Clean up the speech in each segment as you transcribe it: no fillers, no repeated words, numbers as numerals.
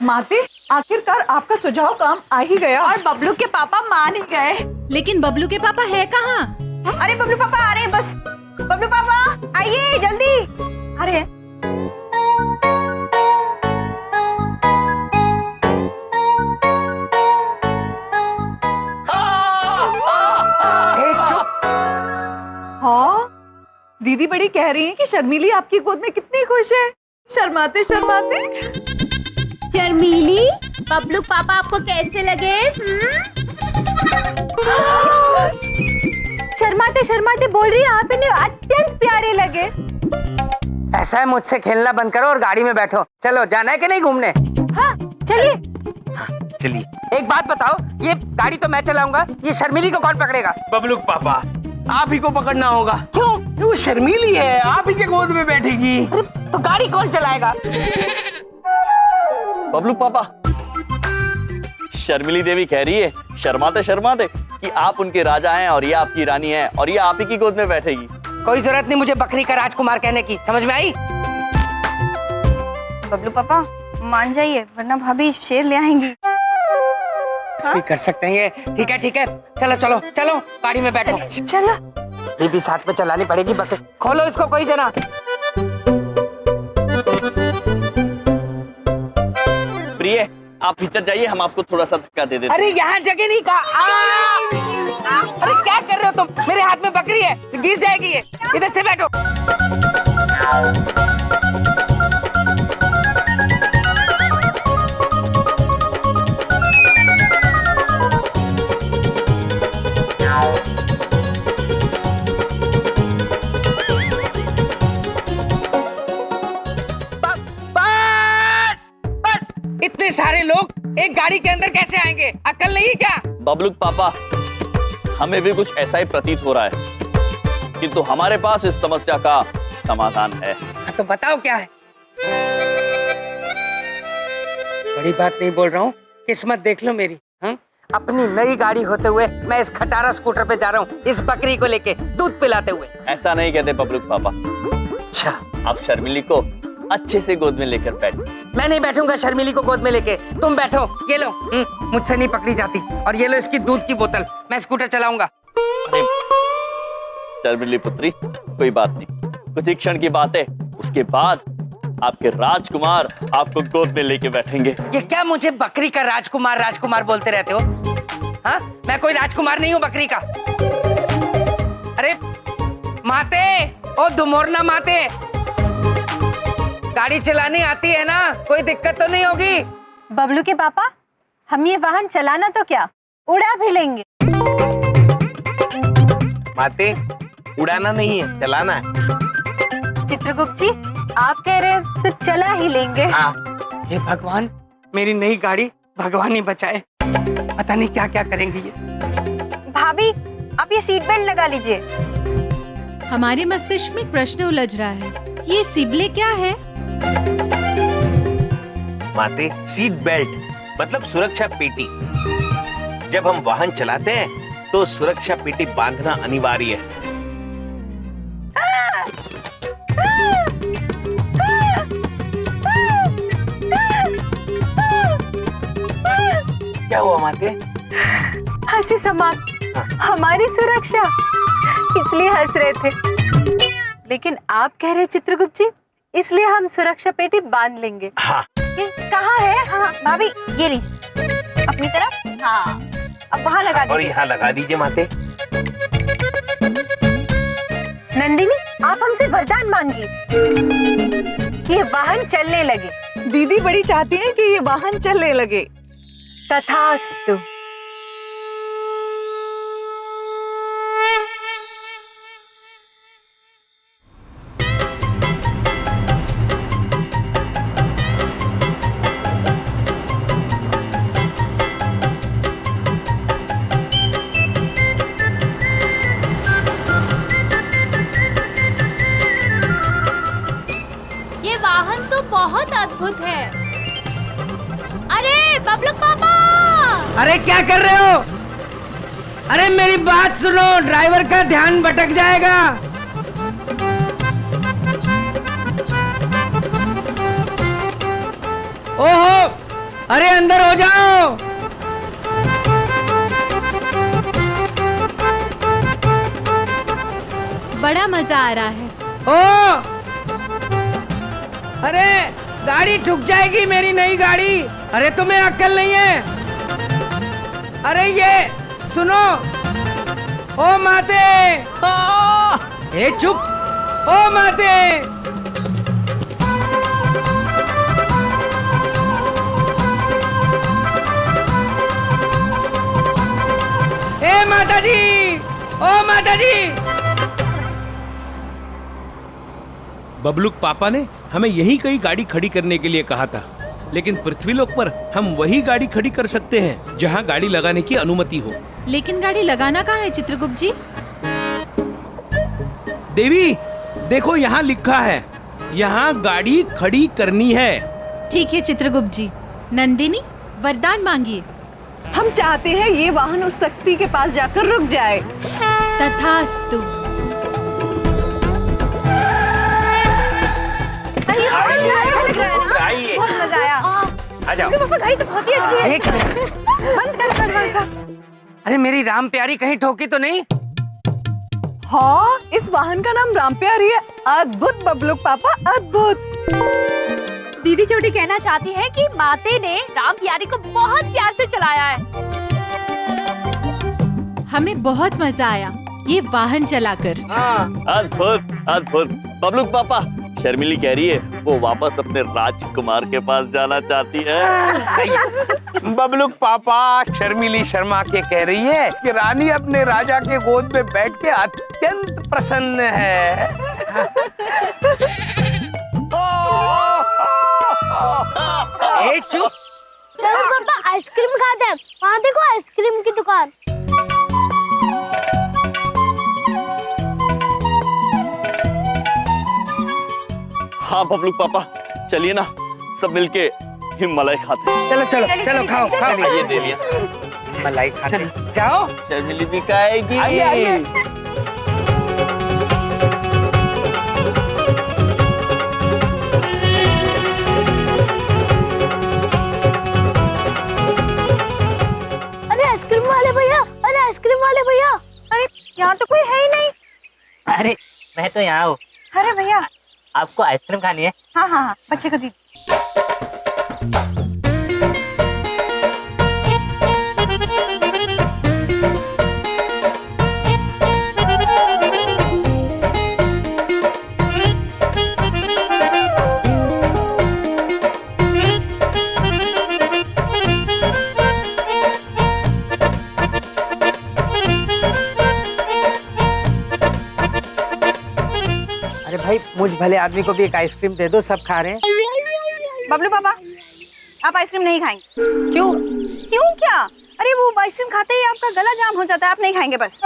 माते, आखिरकार आपका सुझाव काम आ ही गया। और बबलू के पापा मान ही गए। लेकिन बबलू के पापा है कहाँ? अरे बबलू पापा आ रहे हैं, बस बबलू पापा आइए जल्दी आ रहे हैं। हाँ, दीदी बड़ी कह रही हैं कि शर्मीली आपकी गोद में कितनी खुश है। शर्माते शर्माते। शर्मीली, बबलू पापा आपको कैसे लगे? शर्माते शर्माते बोल रही है, आप इन्हें अत्यंत प्यारे लगे। ऐसा है, मुझसे खेलना बंद करो और गाड़ी में बैठो। चलो, जाना है कि नहीं घूमने? हाँ चलिए। चलिए। एक बात बताओ, ये गाड़ी तो मैं चलाऊंगा, ये शर्मीली को कौन पकड़ेगा? बबलू पापा, आप ही को पकड़ना होगा। क्यों? वो शर्मीली है, आप ही के गोद में बैठेगी। अरे तो गाड़ी कौन चलाएगा? बबलू पापा, शर्मिली देवी कह रही है शर्माते शर्माते कि आप उनके राजा हैं और ये आपकी रानी है और ये आप ही की गोद में बैठेगी। कोई जरूरत नहीं मुझे बकरी का राजकुमार कहने की, समझ में आई? बबलू पापा मान जाइए, वरना भाभी शेर ले आएंगी। भी कर सकते हैं ये। ठीक है ठीक है, चलो चलो चलो, गाड़ी में बैठो। चलो। ये भी साथ में चलानी पड़ेगी बकरी। खोलो इसको कोई जना। प्रिय, आप भीतर जाइए, हम आपको थोड़ा सा धक्का दे देते। अरे यहाँ जगह नहीं कहा। अरे क्या कर रहे हो तुम? मेरे हाथ में बकरी है, गिर जाएगी ये। इधर से बैठो। इतने सारे लोग एक गाड़ी के अंदर कैसे आएंगे? अकल नहीं क्या? बबलू पापा, हमें भी कुछ ऐसा ही प्रतीत हो रहा है, किंतु हमारे पास इस समस्या का समाधान है। तो बताओ क्या है? बड़ी बात नहीं बोल रहा हूँ, किस्मत देख लो मेरी। अपनी नई गाड़ी होते हुए मैं इस खटारा स्कूटर पे जा रहा हूँ, इस बकरी को लेके दूध पिलाते हुए। ऐसा नहीं कहते बबलू पापा। अच्छा, आप शर्मिली को अच्छे से गोद में लेकर बैठो। मैं नहीं बैठूंगा शर्मिली को गोद में लेके, तुम बैठो। ये लो, मुझसे नहीं पकड़ी जाती। और ये लो इसकी दूध की बोतल, मैं स्कूटर चलाऊंगा। शर्मिली पुत्री, कोई बात नहीं, कुछ ही क्षण की बात है, उसके बाद आपके राजकुमार आपको गोद में लेके बैठेंगे। ये क्या मुझे बकरी का राजकुमार राजकुमार बोलते रहते हो? हाँ, मैं कोई राजकुमार नहीं हूँ बकरी का। अरे माते, ओ दुमोरना माते, गाड़ी चलानी आती है ना? कोई दिक्कत तो नहीं होगी? बबलू के पापा, हम ये वाहन चलाना तो क्या, उड़ा भी लेंगे। माते, उड़ाना नहीं है, चलाना है। चित्रगुप्त जी, आप कह रहे हैं तो चला ही लेंगे। हाँ। हे भगवान, मेरी नई गाड़ी भगवान ही बचाए। पता नहीं क्या क्या करेंगी ये। भाभी आप ये सीट बेल्ट लगा लीजिए। हमारे मस्तिष्क में एक प्रश्न उलझ रहा है, ये सिबले क्या है? माते, सीट बेल्ट मतलब सुरक्षा पेटी। जब हम वाहन चलाते हैं तो सुरक्षा पेटी बांधना अनिवार्य है। क्या हुआ माते? हंसी समाप्त। हमारी सुरक्षा, इसलिए हंस रहे थे। लेकिन आप कह रहे चित्रगुप्त जी, इसलिए हम सुरक्षा पेटी बांध लेंगे। हाँ। कहाँ है? हाँ भाभी ये ली अपनी तरफ। हाँ, अब वहाँ लगा दीजिए। और यहाँ लगा दीजिए माते। नंदिनी, आप हमसे वरदान मांगिए, ये वाहन चलने लगे। दीदी बड़ी चाहती हैं कि ये वाहन चलने लगे। तथास्तु। ये वाहन तो बहुत अद्भुत है। अरे बबलू पापा! अरे क्या कर रहे हो? अरे मेरी बात सुनो, ड्राइवर का ध्यान भटक जाएगा। ओहो, अरे अंदर हो जाओ। बड़ा मजा आ रहा है। ओ अरे गाड़ी ठुक जाएगी, मेरी नई गाड़ी। अरे तुम्हें अक्ल नहीं है? अरे ये सुनो, ओ माते, ए चुप, ओ माते। ए माता जी, ओ माता जी। बबलू पापा ने हमें यही कहीं गाड़ी खड़ी करने के लिए कहा था, लेकिन पृथ्वीलोक पर हम वही गाड़ी खड़ी कर सकते हैं जहां गाड़ी लगाने की अनुमति हो। लेकिन गाड़ी लगाना कहाँ है चित्रगुप्त जी? देवी देखो, यहाँ लिखा है, यहाँ गाड़ी खड़ी करनी है। ठीक है चित्रगुप्त जी। नंदिनी वरदान मांगिए। हम चाहते हैं ये वाहन उस शक्ति के पास जाकर रुक जाए। तथास्तु। आइए, बहुत मजा आया। आ जाओ। पापा गाड़ी तो बहुत ही अच्छी है। एक मिनट। बंद कर। अरे मेरी राम प्यारी कहीं ठोकी तो नहीं? हाँ, इस वाहन का नाम राम प्यारी है। अद्भुत बबलू पापा, अद्भुत। दीदी छोटी कहना चाहती है कि माते ने राम प्यारी को बहुत प्यार से चलाया है। हमें बहुत मजा आया ये वाहन चलाकर। अद्भुत अद्भुत। बबलू पापा, शर्मिली कह रही है वो वापस अपने राजकुमार के पास जाना चाहती है। बबलू पापा, शर्मिली शर्मा के कह रही है कि रानी अपने राजा के गोद में बैठ के अत्यंत प्रसन्न है। ए चुप। चलो पापा आइसक्रीम खाते हैं। वहाँ देखो आइसक्रीम की दुकान। हाँ बबलू पापा, चलिए ना सब मिलके हिमालय खाते हैं। चलो चलो चलो, खाओ खाओ। ये दे लिया। मलाई खाते जाओ। शर्मिली भी खाएगी। आइए, आइए। अरे आइसक्रीम वाले भैया, अरे आइसक्रीम वाले भैया। अरे यहाँ तो कोई है ही नहीं। अरे मैं तो यहाँ हूँ। अरे भैया। आपको आइसक्रीम खानी है? हाँ, बच्चे को दी। अरे भाई, मुझ भले आदमी को भी एक आइसक्रीम दे दो, सब खा रहे हैं। बबलू पापा, आप आइसक्रीम नहीं खाएंगे। क्यों? क्यों क्या? अरे वो आइसक्रीम खाते ही आपका गला जाम हो जाता है, आप नहीं खाएंगे बस।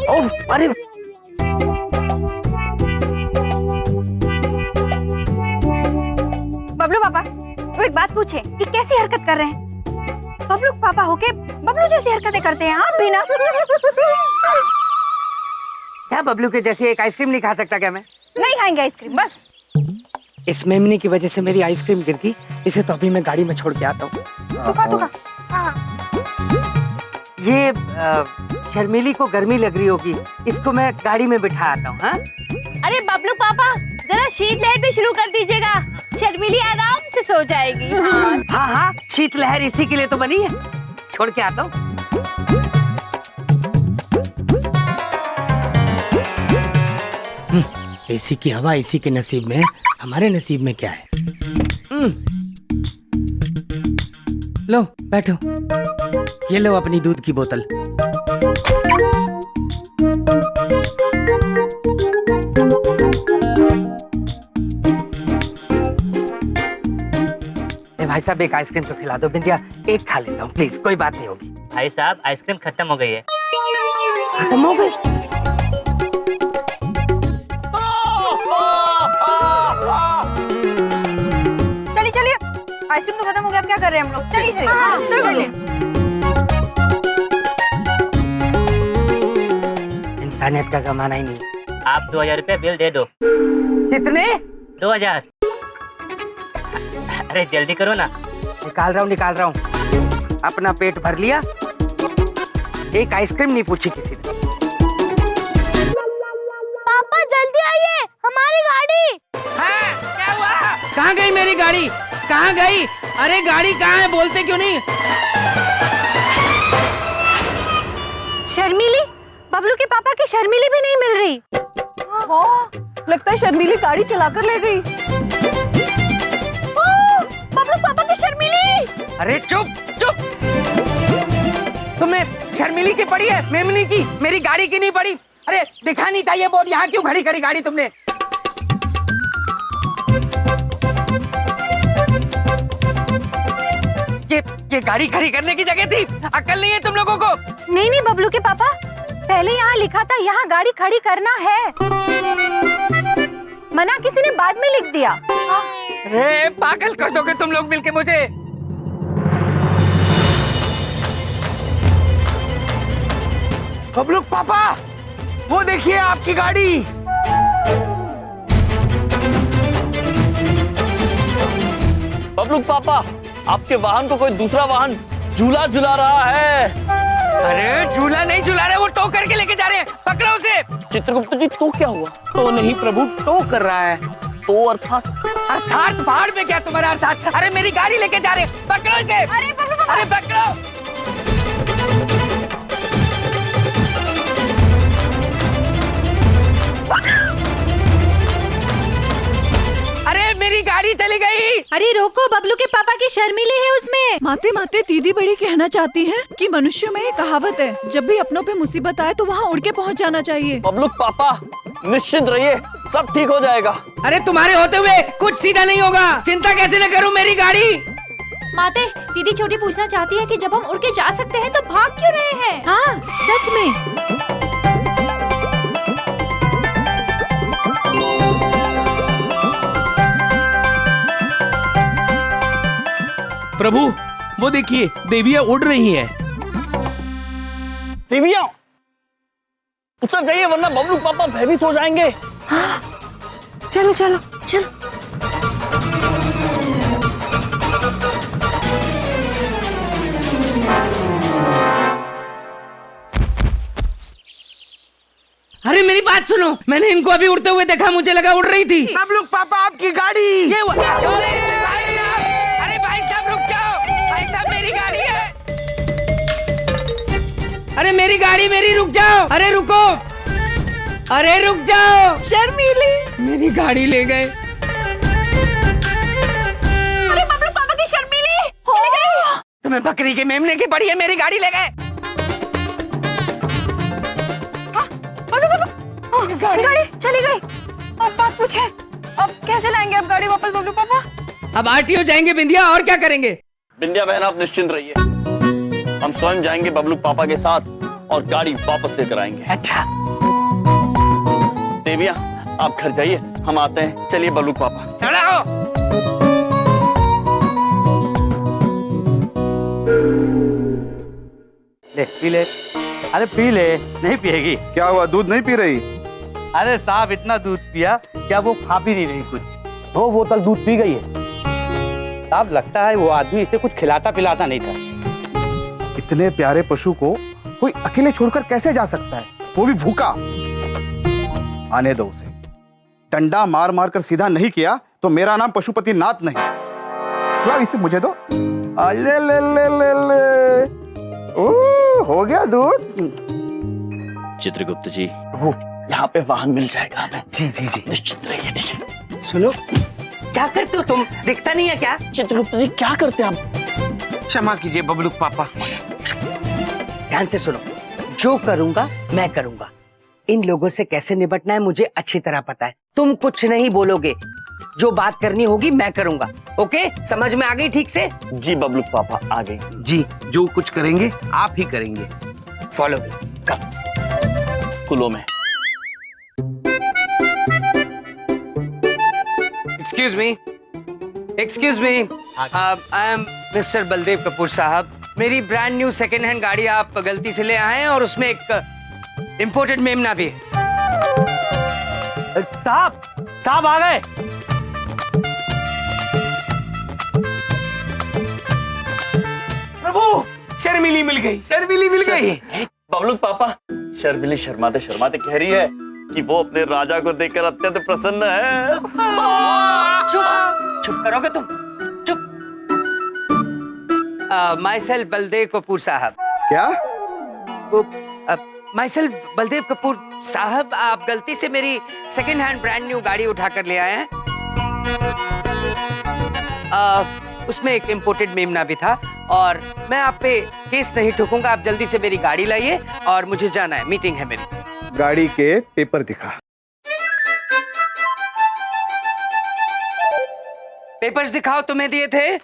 ओह, अरे बबलू पापा, वो एक बात पूछे, ये कैसी हरकत कर रहे हैं? बबलू पापा होके बबलू जैसी हरकतें करते हैं आप भी ना। क्या बबलू के जैसे एक आइसक्रीम नहीं खा सकता क्या मैं? नहीं खाएंगे आइसक्रीम बस। इस मेमनी की वजह से मेरी आइसक्रीम गिर गई, इसे तो अभी मैं गाड़ी में छोड़ के आता हूँ। टुका। ये शर्मिली को गर्मी लग रही होगी, इसको मैं गाड़ी में बिठा आता हूँ। हाँ? अरे बबलू पापा, जरा शीतलहर भी शुरू कर दीजिएगा। शर्मिली आराम से सो जाएगी। हाँ हाँ, शीतलहर इसी के लिए तो बनी है। छोड़ के आता हूँ। एसी की हवा इसी के नसीब में है, हमारे नसीब में क्या है? लो बैठो, ये लो अपनी दूध की बोतल। भाई साहब एक आइसक्रीम तो खिला दो। बिंदिया एक खा लेता हूँ प्लीज, कोई बात नहीं होगी। भाई साहब आइसक्रीम खत्म हो गई है। खत्म हो गई? आइसक्रीम तो खत्म हो गया, अब क्या कर रहे हैं हम लोग? चलिए चलिए। इंसानियत का जमाना ही नहीं। आप 2000 रुपया बिल दे दो। कितने? 2000। अरे जल्दी करो ना। निकाल रहा हूँ। अपना पेट भर लिया, एक आइसक्रीम नहीं पूछी किसी ने। पापा जल्दी आइए, हमारी गाड़ी। हाँ, क्या हुआ? कहाँ गई मेरी गाड़ी? कहाँ गई? अरे गाड़ी कहाँ है, बोलते क्यों नहीं? शर्मिली, बबलू के पापा की शर्मिली भी नहीं मिल रही। हाँ, लगता है शर्मिली गाड़ी चलाकर ले गई। बबलू पापा की शर्मिली। अरे चुप चुप, तुम्हें शर्मिली की पड़ी है, मेमनी की, मेरी गाड़ी की नहीं पड़ी। अरे दिखा नहीं था ये बोर्ड, यहाँ क्यों खड़ी करी गाड़ी तुमने? ये गाड़ी खड़ी करने की जगह थी, अक्ल नहीं है तुम लोगों को? नहीं नहीं बबलू के पापा, पहले यहाँ लिखा था यहाँ गाड़ी खड़ी करना है, मना किसी ने बाद में लिख दिया। अरे पागल कर दोगे तुम लोग मिलके मुझे। बबलू पापा, वो देखिए आपकी गाड़ी। बबलू पापा, आपके वाहन को कोई दूसरा वाहन झूला झुला रहा है। अरे झूला नहीं झूला रहे, वो टो करके लेके जा रहे हैं, पकड़ो उसे। चित्रगुप्त जी, तो क्या हुआ? तो नहीं प्रभु, टो कर रहा है। तो अर्थात पहाड़ पे क्या तुम्हारा अर्थात? अरे मेरी गाड़ी लेके जा रहे हैं, पकड़ो इसे। अरे पकड़ो। अरे मेरी गाड़ी चली गई। अरे रोको, बबलू के पापा की शर्मिली है उसमें। माते माते दीदी बड़ी कहना चाहती है कि मनुष्यों में एक कहावत है, जब भी अपनों पे मुसीबत आए तो वहाँ उड़ के पहुँच जाना चाहिए। बबलू पापा निश्चिंत रहिए, सब ठीक हो जाएगा। अरे तुम्हारे होते हुए कुछ सीधा नहीं होगा, चिंता कैसे न करूं मेरी गाड़ी। माते, दीदी छोटी पूछना चाहती है कि जब हम उड़ के जा सकते हैं तो भाग क्यों रहे हैं? हाँ सच में। प्रभु, वो देखिए देवियां उड़ रही हैं। देवियां, उतर जाइए वरना बबलू पापा भयभीत हो जाएंगे। चलो चलो चलो। अरे मेरी बात सुनो, मैंने इनको अभी उड़ते हुए देखा, मुझे लगा उड़ रही थी। बबलू पापा आपकी गाड़ी ये अरे भाई साहब रुक जाओ, भाई साहब मेरी गाड़ी है। अरे मेरी गाड़ी मेरी, रुक जाओ। अरे रुको, अरे रुक जाओ। शर्मिली, मेरी गाड़ी ले गए। अरे बबलू पापा की शर्मिली चली गई। तुम्हें बकरी के मेमने की पड़ी है, मेरी गाड़ी ले गए। गाड़ी चली गई। अब बात पूछे, अब कैसे लाएंगे अब गाड़ी वापस बबलू पापा? अब आरटीओ जाएंगे बिंदिया, और क्या करेंगे? बिंदिया बहन आप निश्चिंत रहिए, हम स्वयं जाएंगे बबलू पापा के साथ और गाड़ी वापस लेकर आएंगे। अच्छा देविया, आप घर जाइए, हम आते हैं। चलिए बबलू पापा। चढ़ाओ। ले पी ले। अरे पी ले। नहीं पिएगी? क्या हुआ, दूध नहीं पी रही? अरे साहब इतना दूध पिया, क्या वो खा भी नहीं रही कुछ? 2 बोतल दूध पी गई है साहब। लगता है वो आदमी इसे कुछ खिलाता पिलाता नहीं था। इतने प्यारे पशु को कोई अकेले छोड़कर कैसे जा सकता है, वो भी भूखा? आने दो उसे। डंडा मार मार कर सीधा नहीं किया तो मेरा नाम पशुपति नाथ नहीं। लाओ इसे मुझे दो। ले ले ले ले ले। ओ, हो गया दूध। चित्रगुप्त जी, यहाँ पे वाहन मिल जाएगा हमें। जी जी जी, निश्चिंत रहिए। ठीक है। सुनो, क्या करते हो तुम, दिखता नहीं है क्या? चित्रगुप्त जी क्या करते हैं आप? क्षमा कीजिए बबलू पापा। ध्यान से सुनो, जो करूंगा मैं करूंगा। इन लोगों से कैसे निपटना है मुझे अच्छी तरह पता है। तुम कुछ नहीं बोलोगे, जो बात करनी होगी मैं करूंगा। ओके, समझ में आ गई ठीक से? जी बबलू पापा आ गई। जी जो कुछ करेंगे आप ही करेंगे। फॉलो मी, कम। कुलो में। Excuse me, excuse me. I am mister Baldev Kapoor साहब। मेरी ब्रांड न्यू सेकेंड हैंड गाड़ी आप गलती से ले आए हैं और उसमें एक इम्पोर्टेड मेमना भी है। साहब आ गए। प्रभु, शर्मिली मिल गई, शर्मिली मिल गई। बबलू पापा, शर्मिली शर्माते शर्माते कह रही है कि वो अपने राजा को देखकर अत्यंत प्रसन्न है। चुप करोगे तुम? चुप। माई सेल्फ बलदेव कपूर साहब। क्या? माई सेल्फ बलदेव कपूर साहब, आप गलती से मेरी सेकेंड हैंड ब्रांड न्यू गाड़ी उठाकर ले आए हैं। उसमें एक इम्पोर्टेड मेमना भी था और मैं आप पे केस नहीं ठोकूंगा। आप जल्दी से मेरी गाड़ी लाइए और मुझे जाना है, मीटिंग है मेरी। गाड़ी के पेपर दिखा। पेपर्स दिखाओ, तुम्हें दिए थे।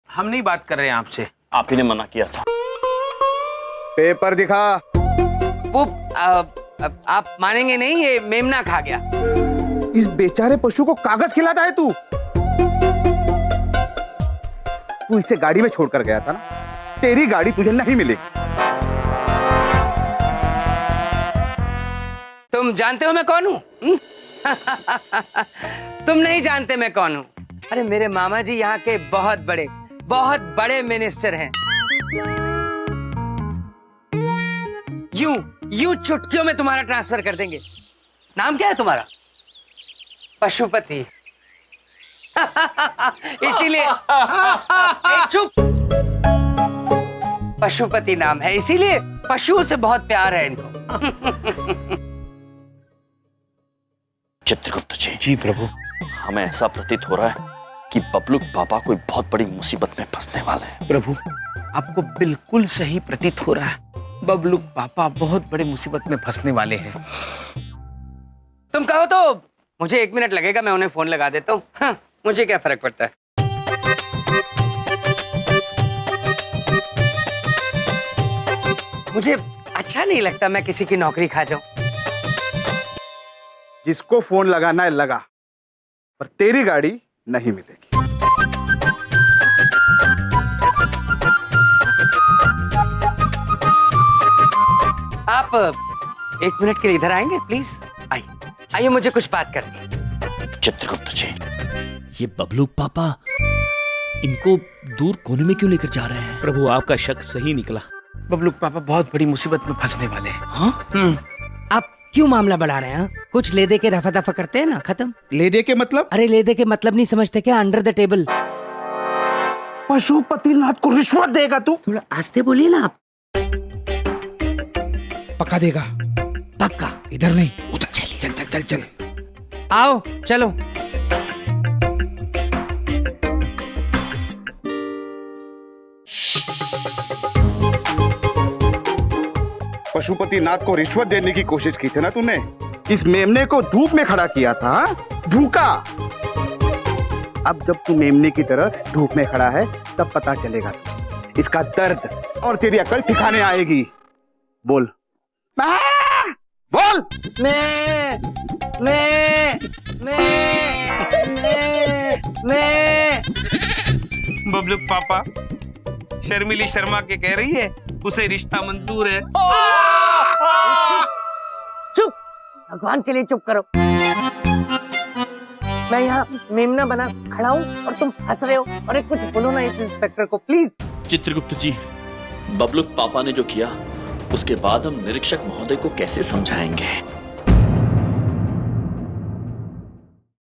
हम नहीं बात कर रहे हैं आपसे, आप ही ने मना किया था। पेपर दिखा। वो आप मानेंगे नहीं, ये मेमना खा गया। इस बेचारे पशु को कागज खिलाता है तू? तू इसे गाड़ी में छोड़कर गया था ना, तेरी गाड़ी तुझे नहीं मिलेगी। तुम जानते हो मैं कौन हूँ? तुम नहीं जानते मैं कौन हूँ? अरे मेरे मामा जी यहाँ के बहुत बड़े मिनिस्टर हैं। यूं चुटकियों में तुम्हारा ट्रांसफर कर देंगे। नाम क्या है तुम्हारा? पशुपति। इसीलिए चुप। पशुपति नाम है, इसीलिए पशुओं से बहुत प्यार है इनको। चित्रगुप्त जी। जी प्रभु। हमें ऐसा प्रतीत हो रहा है कि बबलू पापा कोई बहुत बड़ी मुसीबत में फंसने वाले हैं। प्रभु, आपको बिल्कुल सही प्रतीत हो रहा है। बबलू पापा बहुत बड़ी मुसीबत में फंसने वाले हैं। तुम कहो तो मुझे 1 मिनट लगेगा, मैं उन्हें फोन लगा देता हूँ। हाँ, मुझे क्या फर्क पड़ता है। मुझे अच्छा नहीं लगता मैं किसी की नौकरी खा जाऊं। जिसको फोन लगाना है लगा, पर तेरी गाड़ी नहीं मिलेगी। आप 1 मिनट के लिए इधर आएंगे प्लीज? आइए, मुझे कुछ बात करनी है। चित्रगुप्त जी, ये बबलू पापा इनको दूर कोने में क्यों लेकर जा रहे हैं? प्रभु, आपका शक सही निकला। बबलू पापा बहुत बड़ी मुसीबत में फंसने वाले हैं। हाँ? आप क्यों मामला बढ़ा रहे हैं? कुछ ले दे के रफा दफा करते हैं ना, खत्म। ले दे के मतलब? अरे ले दे के मतलब नहीं समझते क्या? Under the table. पशुपतिनाथ को रिश्वत देगा तू? थोड़ा आस्ते बोलिए ना आप। पक्का देगा? पक्का। इधर नहीं, उधर। चल चल चल चल। आओ चलो। पशुपतिनाथ को रिश्वत देने की कोशिश की थी ना तूने? इस मेमने को धूप में खड़ा किया था, भूखा। अब जब तू मेमने की तरह धूप में खड़ा है, तब पता चलेगा इसका दर्द और तेरी अकल ठिकाने आएगी। बोल बोल। मैं बबलू पापा, शर्मिली शर्मा के कह रही है उसे रिश्ता मंजूर है। चुप, भगवान के लिए चुप करो। मैं यहाँ मेमना बना खड़ा हूँ और तुम हंस रहे हो। अरे कुछ बोलो ना इस इंस्पेक्टर को प्लीज। चित्रगुप्त जी, बबलू पापा ने जो किया उसके बाद हम निरीक्षक महोदय को कैसे समझाएंगे?